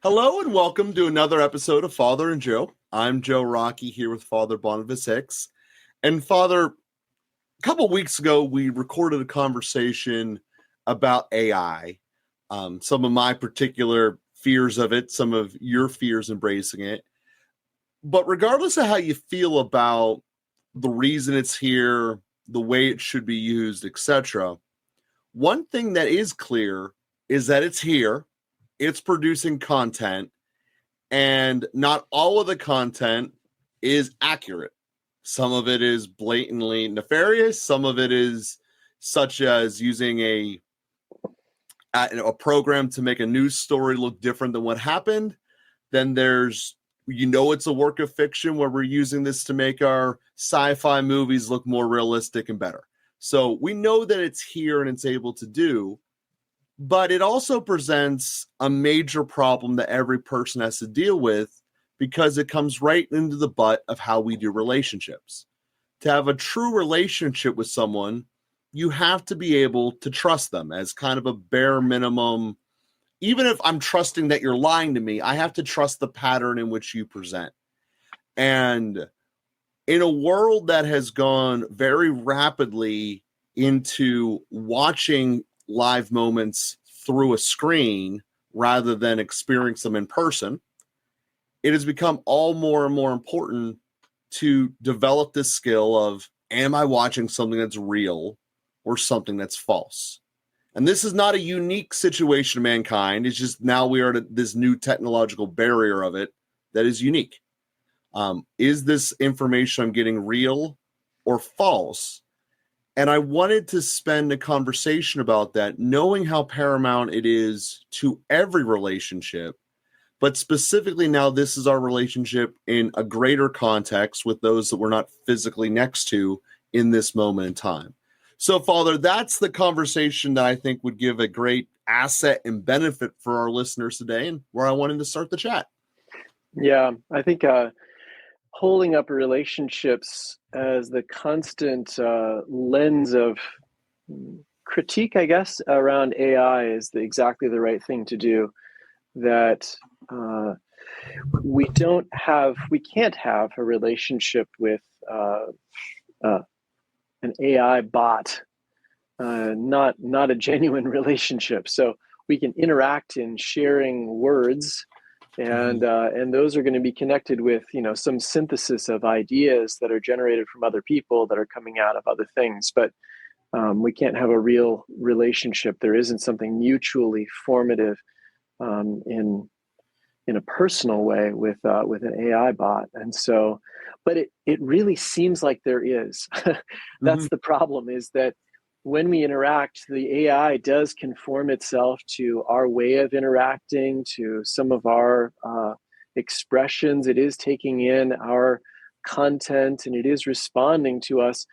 Hello and welcome to another episode of Father and Joe. I'm Joe Rockey here with Father Boniface Hicks. And Father, a couple weeks ago, we recorded a conversation about AI. Some of my particular fears of it, some of your fears embracing it. But regardless of how you feel about the reason it's here, the way it should be used, etc., one thing that is clear is that it's here, it's producing content, and not all of the content is accurate. Some of it is blatantly nefarious. Some of it is such as using a program to make a news story look different than what happened. Then there's, it's a work of fiction where we're using this to make our sci-fi movies look more realistic and better. So we know that it's here and it's able to do, but it also presents a major problem that every person has to deal with because it comes right into the butt of how we do relationships. To have a true relationship with someone, you have to be able to trust them as kind of a bare minimum. Even if I'm trusting that you're lying to me, I have to trust the pattern in which you present. And in a world that has gone very rapidly into watching live moments through a screen rather than experience them in person, it has become all more and more important to develop this skill of, am I watching something that's real or something that's false? And this is not a unique situation of mankind. It's just now we are at this new technological barrier of it that is unique. Is this information I'm getting real or false? And I wanted to spend a conversation about that, knowing how paramount it is to every relationship, but specifically now this is our relationship in a greater context with those that we're not physically next to in this moment in time. So, Father, that's the conversation that I think would give a great asset and benefit for our listeners today, and where I wanted to start the chat. Yeah, I think holding up relationships as the constant lens of critique, I guess, around AI is exactly the right thing to do. That we can't have a relationship with an AI bot, not a genuine relationship. So we can interact in sharing words, and those are going to be connected with some synthesis of ideas that are generated from other people that are coming out of other things. But we can't have a real relationship. There isn't something mutually formative in a personal way with an AI bot. And so, but it really seems like there is. That's the problem, is that when we interact, the AI does conform itself to our way of interacting, to some of our expressions. It is taking in our content, and it is responding to us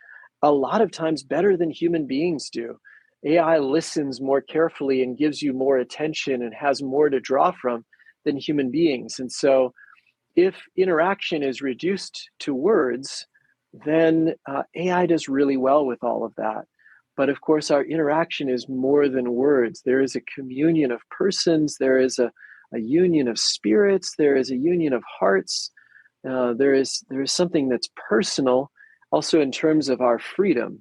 a lot of times better than human beings do. AI listens more carefully and gives you more attention and has more to draw from than human beings. And so if interaction is reduced to words, then AI does really well with all of that. But of course, our interaction is more than words. There is a communion of persons. There is a union of spirits. There is a union of hearts. There is something that's personal, also in terms of our freedom.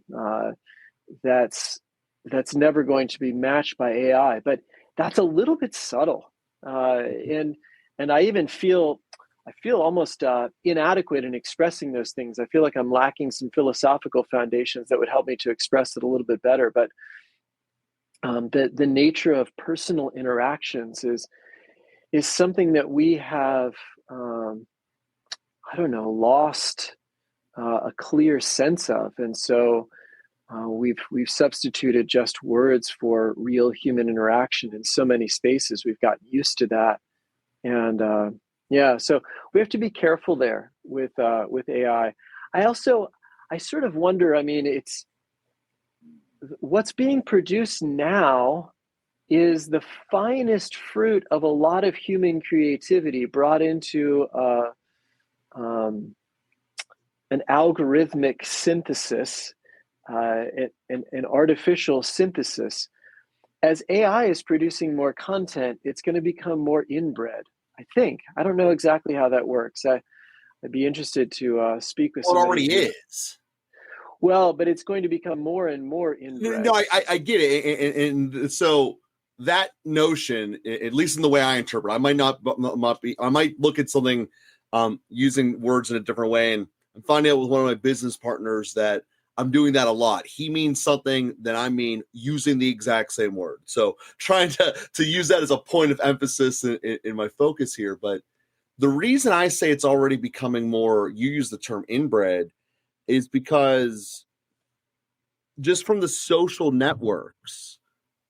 That's never going to be matched by AI. But that's a little bit subtle, and I even feel almost inadequate in expressing those things. I feel like I'm lacking some philosophical foundations that would help me to express it a little bit better. But the nature of personal interactions is something that we have, lost a clear sense of. And so we've substituted just words for real human interaction in so many spaces. We've gotten used to that. And so we have to be careful there with AI. I sort of wonder, it's what's being produced now is the finest fruit of a lot of human creativity brought into an algorithmic synthesis, an artificial synthesis. as AI is producing more content, it's going to become more inbred. I think. I don't know exactly how that works. I'd be interested to speak with Well, it somebody already who. is. Well, but it's going to become more and more inbred. No, I get it, and so that notion, at least in the way I interpret, I might not be. I might look at something using words in a different way, and I'm finding out with one of my business partners that I'm doing that a lot. He means something that I mean using the exact same word. So trying to use that as a point of emphasis in my focus here. But the reason I say it's already becoming more, you use the term inbred, is because just from the social networks,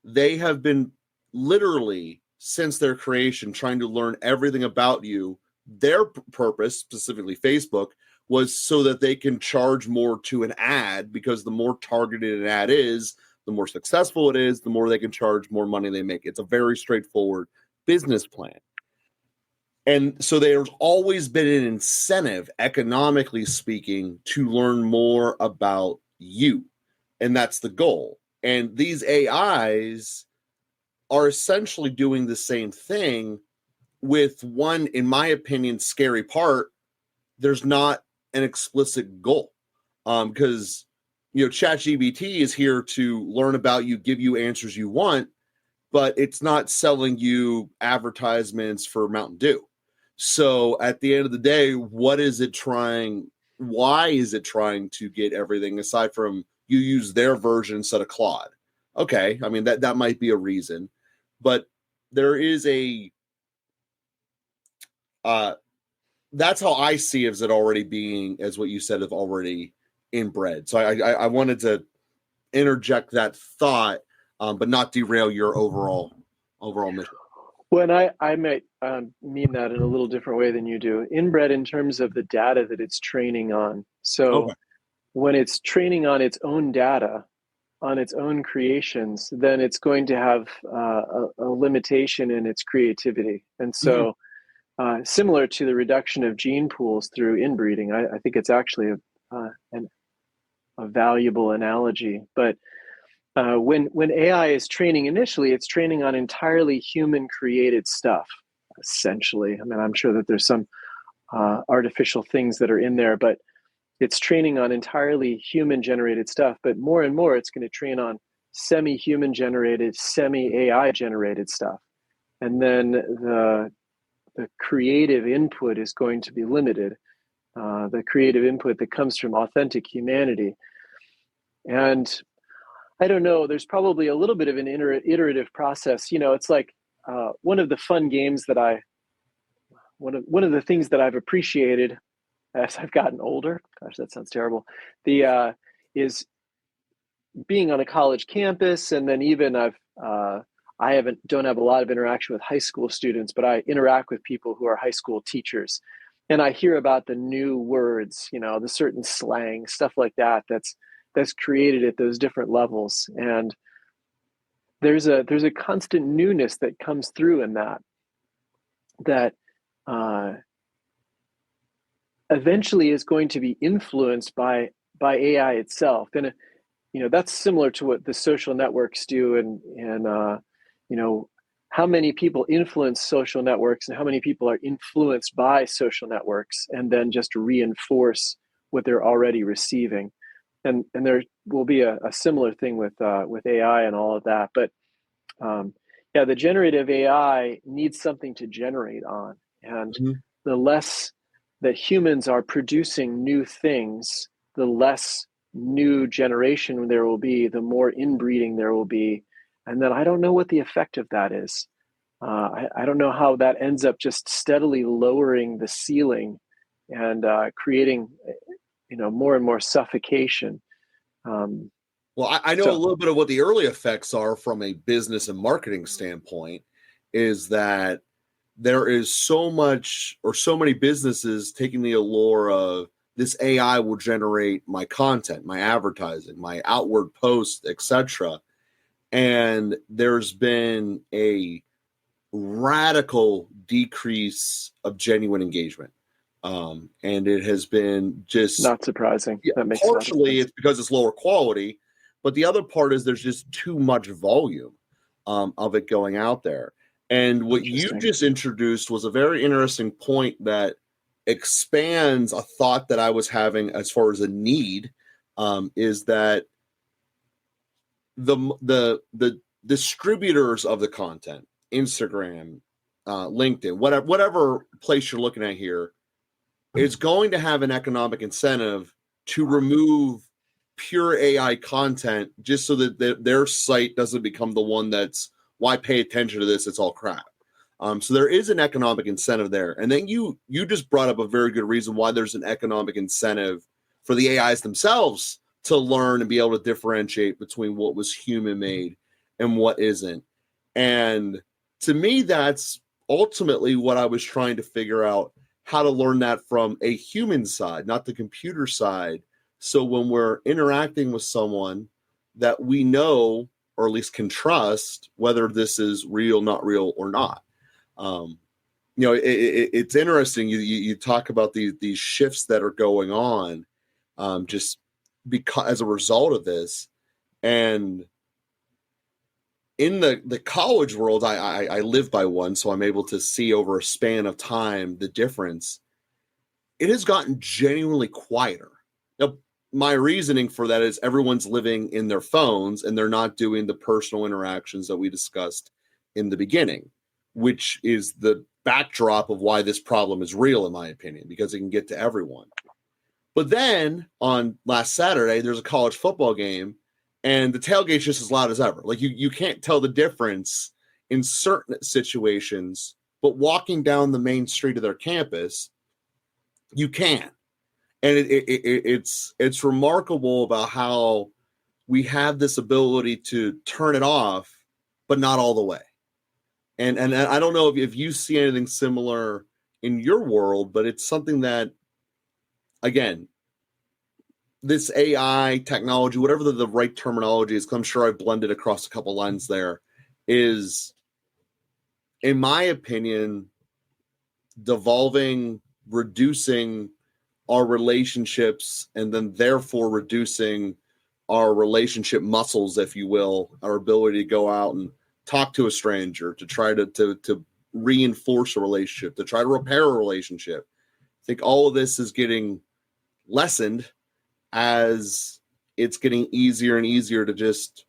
they have been literally since their creation trying to learn everything about you. Their purpose, specifically Facebook, was so that they can charge more to an ad, because the more targeted an ad is, the more successful it is, the more they can charge, more money they make. It's a very straightforward business plan. And so there's always been an incentive, economically speaking, to learn more about you. And that's the goal. And these AIs are essentially doing the same thing, with one, in my opinion, scary part. There's not an explicit goal, because ChatGPT is here to learn about you, give you answers you want, but it's not selling you advertisements for Mountain Dew. So at the end of the day, what is it trying? Why is it trying to get everything, aside from you use their version instead of Claude? Okay, I mean that might be a reason, but there is a that's how I see it, as it already being, as what you said, of already inbred. So I wanted to interject that thought, but not derail your overall mission. Well, and I might mean that in a little different way than you do. Inbred in terms of the data that it's training on. So when it's training on its own data, on its own creations, then it's going to have a limitation in its creativity. And so similar to the reduction of gene pools through inbreeding, I think it's actually a valuable analogy. But when AI is training initially, it's training on entirely human created stuff, essentially. I mean, I'm sure that there's some artificial things that are in there, but it's training on entirely human generated stuff. But more and more, it's going to train on semi-human generated, semi-AI generated stuff. And then the creative input is going to be limited, the creative input that comes from authentic humanity. And I don't know, there's probably a little bit of an iterative process. It's like one of the fun games that one of the things that I've appreciated as I've gotten older, gosh, that sounds terrible, is being on a college campus. And then even don't have a lot of interaction with high school students, but I interact with people who are high school teachers. And I hear about the new words, the certain slang, stuff like that, that's created at those different levels. And there's a constant newness that comes through in that eventually is going to be influenced by AI itself. And that's similar to what the social networks do, and how many people influence social networks and how many people are influenced by social networks, and then just reinforce what they're already receiving. And there will be a similar thing with AI and all of that. But the generative AI needs something to generate on, and the less that humans are producing new things, the less new generation there will be, the more inbreeding there will be. And then I don't know what the effect of that is. I don't know how that ends up just steadily lowering the ceiling and creating, more and more suffocation. Well, I know a little bit of what the early effects are from a business and marketing standpoint, is that there is so much, or so many businesses taking the allure of this AI will generate my content, my advertising, my outward posts, etc. And there's been a radical decrease of genuine engagement. And it has been just not surprising. That makes partially it's because it's lower quality, but the other part is there's just too much volume. of it going out there. And what you just introduced was a very interesting point that expands a thought that I was having as far as a need, is that the distributors of the content, Instagram, LinkedIn, whatever place you're looking at here, is going to have an economic incentive to remove pure AI content just so that their site doesn't become the one that's, why pay attention to this? It's all crap. So there is an economic incentive there. And then you just brought up a very good reason why there's an economic incentive for the AIs themselves to learn and be able to differentiate between what was human made and what isn't. And to me, that's ultimately what I was trying to figure out, how to learn that from a human side, not the computer side. So when we're interacting with someone that we know, or at least can trust, whether this is real, not real, or not. It's interesting. You talk about these shifts that are going on, just because as a result of this. And in the college world, I live by one, so I'm able to see over a span of time the difference. It has gotten genuinely quieter. Now, my reasoning for that is everyone's living in their phones and they're not doing the personal interactions that we discussed in the beginning, which is the backdrop of why this problem is real, in my opinion, because it can get to everyone. But then on last Saturday, there's a college football game and the tailgate's just as loud as ever. Like you can't tell the difference in certain situations, but walking down the main street of their campus, you can. And it's remarkable about how we have this ability to turn it off, but not all the way. And I don't know if you see anything similar in your world, but it's something that, again, this AI technology, whatever the right terminology is, 'cause I'm sure I've blended across a couple lines there, is, in my opinion, devolving, reducing our relationships, and then therefore reducing our relationship muscles, if you will, our ability to go out and talk to a stranger, to try to reinforce a relationship, to try to repair a relationship. I think all of this is getting lessened as it's getting easier and easier to just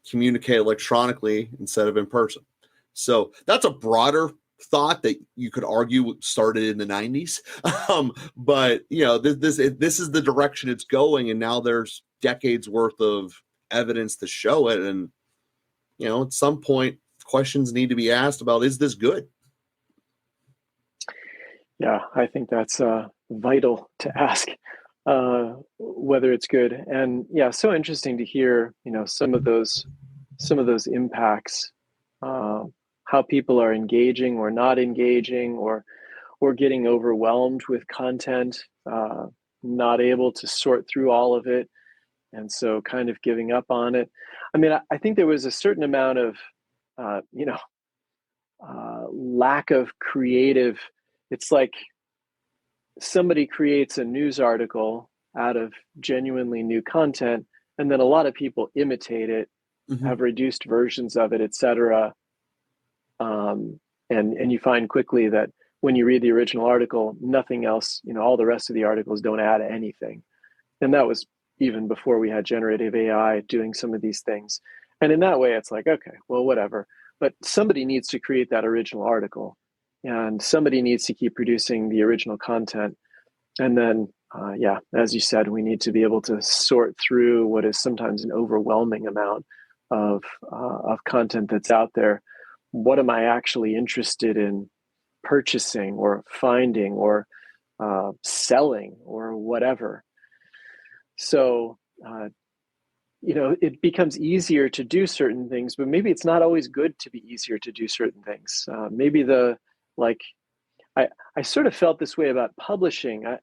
communicate electronically instead of in person. So that's a broader thought that you could argue started in the 90s. But this is the direction it's going, and now there's decades worth of evidence to show it. And at some point questions need to be asked about, is this good? Yeah, I think that's vital to ask whether it's good. And yeah, so interesting to hear some of those impacts, how people are engaging or not engaging, or getting overwhelmed with content, not able to sort through all of it, and so kind of giving up on it. I mean, I think there was a certain amount of lack of creative. It's like somebody creates a news article out of genuinely new content, and then a lot of people imitate it, have reduced versions of it, etc. And you find quickly that when you read the original article, nothing else, all the rest of the articles don't add anything. And that was even before we had generative AI doing some of these things. And in that way, it's like, okay, well, whatever. But somebody needs to create that original article, and somebody needs to keep producing the original content. And then, as you said, we need to be able to sort through what is sometimes an overwhelming amount of content that's out there. What am I actually interested in purchasing or finding or selling or whatever? So, it becomes easier to do certain things, but maybe it's not always good to be easier to do certain things. Maybe I sort of felt this way about publishing. I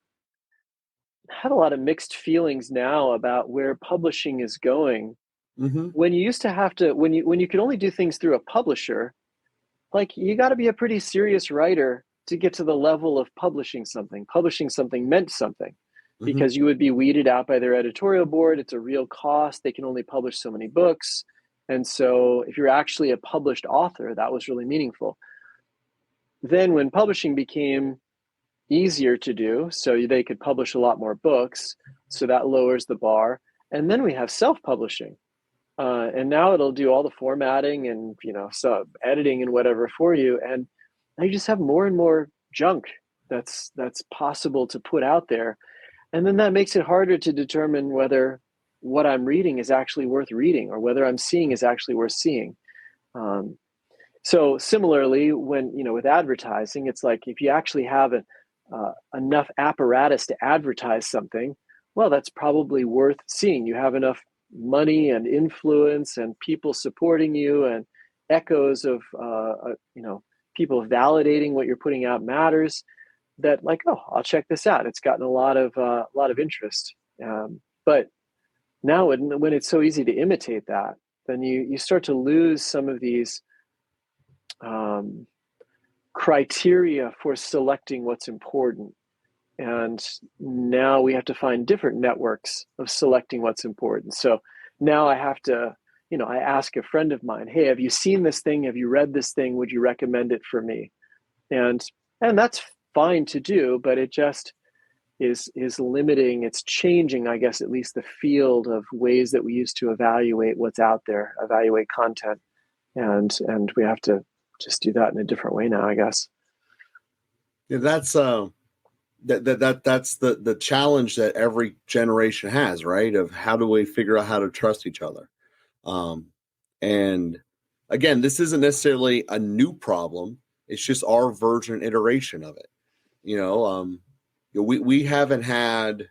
have a lot of mixed feelings now about where publishing is going. When you used to have to, when you could only do things through a publisher, you got to be a pretty serious writer to get to the level of publishing something. Publishing something meant something, because you would be weeded out by their editorial board. It's a real cost. They can only publish so many books. And so if you're actually a published author, that was really meaningful. Then when publishing became easier to do, so they could publish a lot more books, so that lowers the bar. And then we have self-publishing. And now it'll do all the formatting and, so editing and whatever for you. And now you just have more and more junk that's possible to put out there. And then that makes it harder to determine whether what I'm reading is actually worth reading or whether I'm seeing is actually worth seeing. So similarly, when, with advertising, it's like if you actually have enough apparatus to advertise something, well, that's probably worth seeing. You have enough money and influence and people supporting you and echoes of, people validating what you're putting out matters, that like, oh, I'll check this out. It's gotten a lot of interest. But now when it's so easy to imitate that, then you start to lose some of these criteria for selecting what's important. And now we have to find different networks of selecting what's important. So now I have to, I ask a friend of mine, hey, have you seen this thing? Have you read this thing? Would you recommend it for me? And that's fine to do, but it just is limiting. It's changing, I guess, at least the field of ways that we used to evaluate what's out there, evaluate content. And we have to just do that in a different way now, I guess. Yeah, that's that's the challenge that every generation has, right? Of how do we figure out how to trust each other? And again, this isn't necessarily a new problem. It's just our version and iteration of it. We haven't had,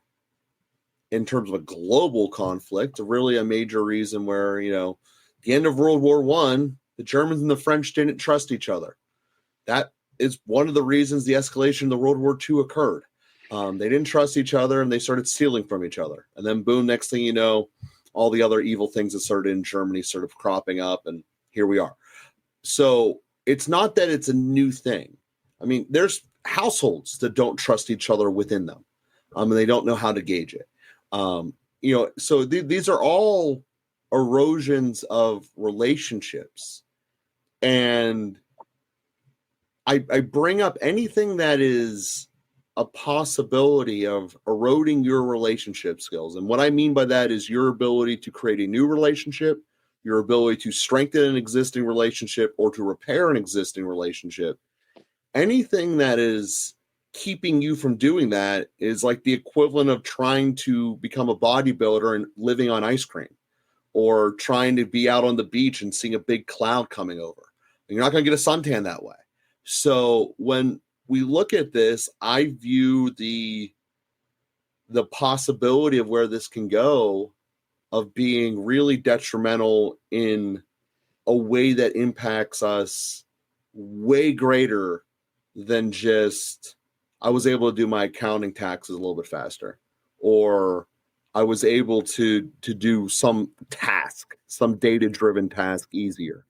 in terms of a global conflict, really a major reason where, the end of World War I, the Germans and the French didn't trust each other. That is one of the reasons the escalation of the World War II occurred. They didn't trust each other and they started stealing from each other. And then boom, next thing you know, all the other evil things that started in Germany sort of cropping up, and here we are. So it's not that it's a new thing. I mean, there's households that don't trust each other within them, and they don't know how to gauge it. So these are all erosions of relationships. And I bring up anything that is a possibility of eroding your relationship skills. And what I mean by that is your ability to create a new relationship, your ability to strengthen an existing relationship or to repair an existing relationship. Anything that is keeping you from doing that is like the equivalent of trying to become a bodybuilder and living on ice cream, or trying to be out on the beach and seeing a big cloud coming over. You're not going to get a suntan that way. So when we look at this, I view the possibility of where this can go of being really detrimental in a way that impacts us way greater than just, I was able to do my accounting taxes a little bit faster, or I was able to do some task, some data-driven task easier.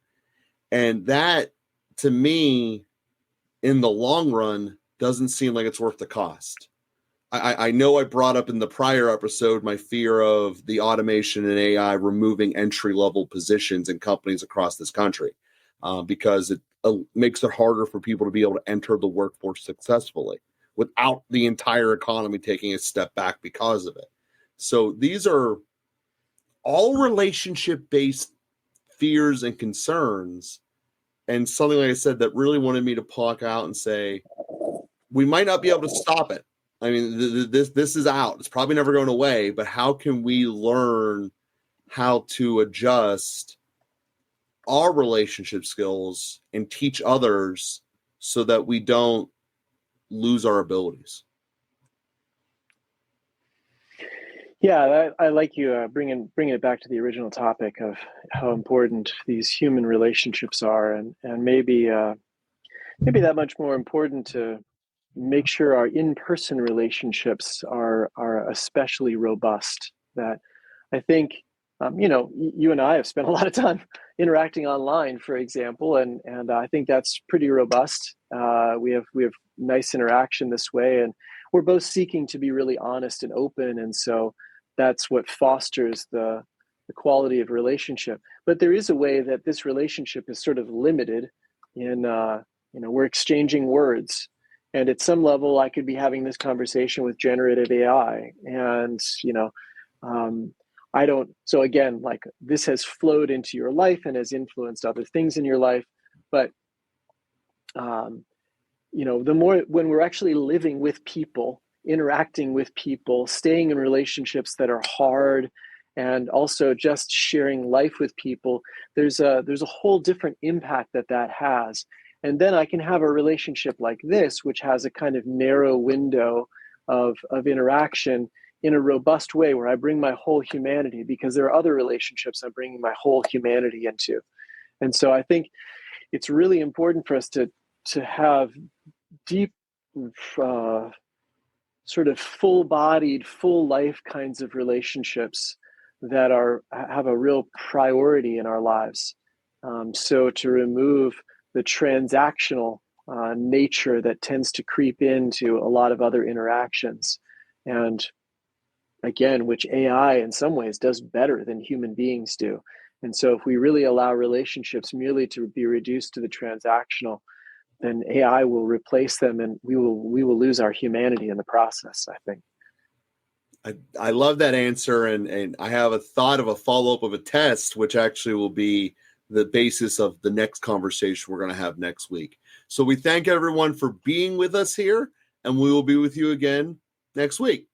And that, to me, in the long run, doesn't seem like it's worth the cost. I know I brought up in the prior episode my fear of the automation and AI removing entry-level positions in companies across this country, because it makes it harder for people to be able to enter the workforce successfully without the entire economy taking a step back because of it. So these are all relationship-based fears and concerns, and something, like I said, that really wanted me to pluck out and say, we might not be able to stop it. I mean, this is out. It's probably never going away, but how can we learn how to adjust our relationship skills and teach others so that we don't lose our abilities? Yeah, I like you bringing it back to the original topic of how important these human relationships are, and maybe that much more important to make sure our in-person relationships are especially robust. That I think, you and I have spent a lot of time interacting online, for example, and I think that's pretty robust. We have nice interaction this way, and we're both seeking to be really honest and open, and so that's what fosters the the quality of relationship. But there is a way that this relationship is sort of limited in, we're exchanging words. And at some level, I could be having this conversation with generative AI. And, so again, like this has flowed into your life and has influenced other things in your life. But, the more, when we're actually living with people, interacting with people, staying in relationships that are hard, and also just sharing life with people, there's a whole different impact that has. And then I can have a relationship like this, which has a kind of narrow window of interaction in a robust way, where I bring my whole humanity, because there are other relationships I'm bringing my whole humanity into. And so I think it's really important for us to have deep, sort of full-bodied, full life kinds of relationships that have a real priority in our lives. So to remove the transactional nature that tends to creep into a lot of other interactions, and again, which AI in some ways does better than human beings do. And so if we really allow relationships merely to be reduced to the transactional, then AI will replace them, and we will lose our humanity in the process, I think. I love that answer, and I have a thought of a follow-up of a test, which actually will be the basis of the next conversation we're going to have next week. So we thank everyone for being with us here, and we will be with you again next week.